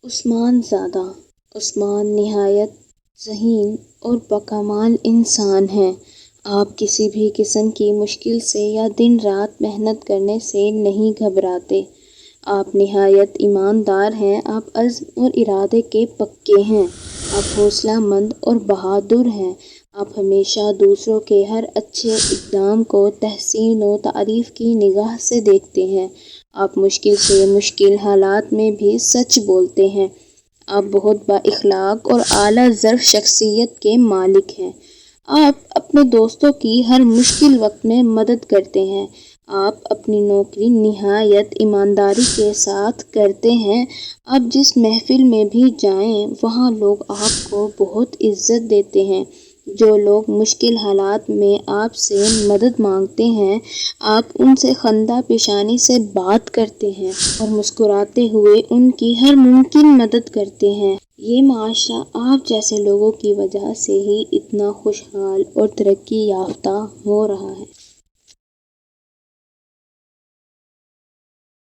عثمان زادہ عثمان نہایت ذہین اور باکمال انسان ہیں۔ آپ کسی بھی قسم کی مشکل سے یا دن رات محنت کرنے سے نہیں گھبراتے۔ آپ نہایت ایماندار ہیں۔ آپ عزم اور ارادے کے پکے ہیں۔ آپ حوصلہ مند اور بہادر ہیں۔ آپ ہمیشہ دوسروں کے ہر اچھے اقدام کو تحسین و تعریف کی نگاہ سے دیکھتے ہیں۔ آپ مشکل سے مشکل حالات میں بھی سچ بولتے ہیں۔ آپ بہت بااخلاق اور اعلیٰ ظرف شخصیت کے مالک ہیں۔ آپ اپنے دوستوں کی ہر مشکل وقت میں مدد کرتے ہیں۔ آپ اپنی نوکری نہایت ایمانداری کے ساتھ کرتے ہیں۔ آپ جس محفل میں بھی جائیں وہاں لوگ آپ کو بہت عزت دیتے ہیں۔ جو لوگ مشکل حالات میں آپ سے مدد مانگتے ہیں آپ ان سے خندہ پیشانی سے بات کرتے ہیں اور مسکراتے ہوئے ان کی ہر ممکن مدد کرتے ہیں۔ یہ معاشرہ آپ جیسے لوگوں کی وجہ سے ہی اتنا خوشحال اور ترقی یافتہ ہو رہا ہے۔